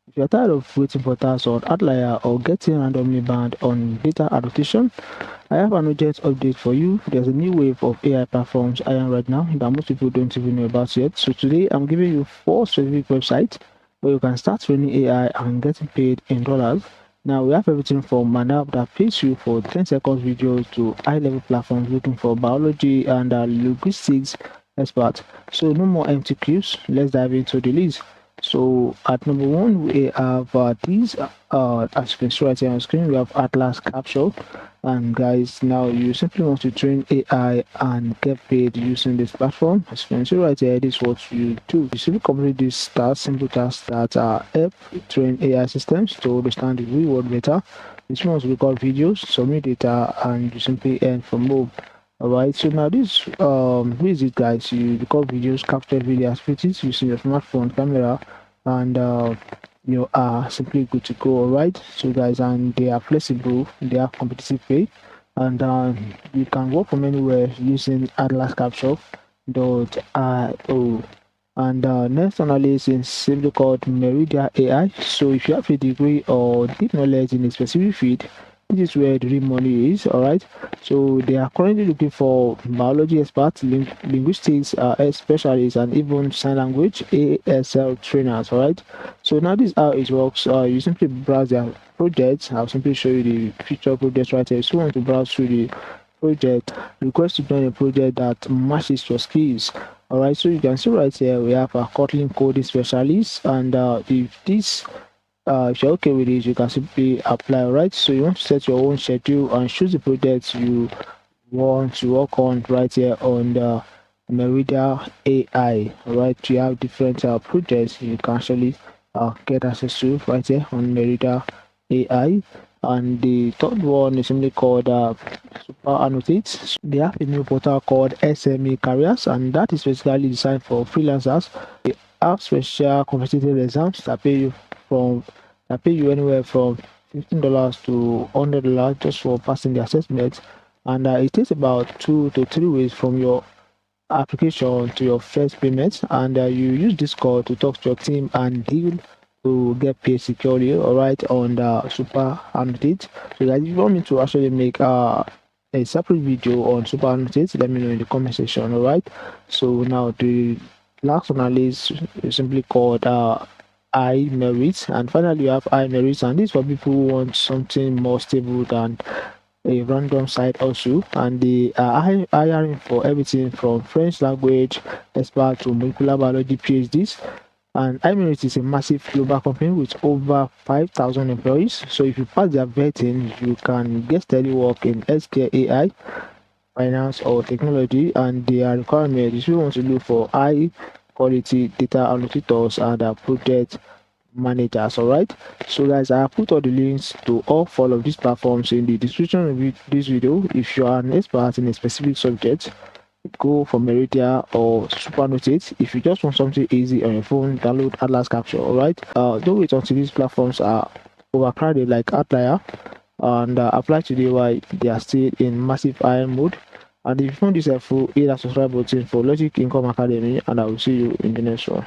If you're tired of waiting for tasks on Outlier or getting randomly banned on data annotation, I have an urgent update for you. There's a new wave of AI platforms iron right now that most people don't even know about yet. So today I'm giving you 4 specific websites where you can start training AI and getting paid in dollars. Now we have everything from an app that pays you for 10 seconds videos to high-level platforms looking for biology and linguistics experts. So no more empty queues. Let's dive into the list. So at number one, we have these, as you can see right here on screen, we have Atlas Capture. And guys, now you simply want to train AI and get paid using this platform. As you can see right here, this is what you do. You simply complete these tasks, simple tasks that help train AI systems to understand the real world better. This one will record videos, submit data, and you simply earn from both. Alright, so now this is it guys. You record videos, capture video activities using your smartphone camera, and you are simply good to go. Alright, so guys, and they are flexible, they have competitive pay, and you can work from anywhere using Atlas Capture.io. And next analysis is simply called Meridian AI. So if you have a degree or deep knowledge in a specific field, this is where the real money is. All right, so they are currently looking for biology experts, linguistics specialists, and even sign language ASL trainers. All right, so now this is how it works. You simply browse their projects. I'll simply show you the future projects right here. So you want to browse through the project, request to join a project that matches your skills. All right, so you can see right here we have a Kotlin coding specialist, and if you're okay with it, you can simply apply. Right, so you want to set your own schedule and choose the project you want to work on right here on the Meridian AI. All right, you have different projects you can actually get access to right here on Meridian AI. And the third one is simply called SuperAnnotate. They have a new portal called SME Careers, and that is basically designed for freelancers. They have special competitive exams that pay you anywhere from $15 to $100 just for passing the assessment, and it takes about 2 to 3 weeks from your application to your first payment, and you use Discord to talk to your team and deal to get paid securely. All right, on the SuperAnnotate. So guys, if you want me to actually make a separate video on SuperAnnotate, let me know in the comment section. All right, so now the last one is simply called iMerit, and finally you have iMerit, and this is for people who want something more stable than a random site also, and they are hiring for everything from French language expert to molecular biology PhDs. And iMerit is a massive global company with over 5,000 employees. So if you pass their vetting, you can get steady work in healthcare, AI, finance, or technology. And their requirement is you want to look for high quality data annotators and project managers. All right, so guys, I have put all the links to all 4 of these platforms in the description of this video. If you are an expert in a specific subject, go for Meridian or SuperAnnotate. If you just want something easy on your phone, download Atlas Capture. All right, don't wait until these platforms are overcrowded like Outlier, and apply today while they are still in massive iron mode. And if you found this helpful, hit that subscribe button for Logic Income Academy, and I will see you in the next one.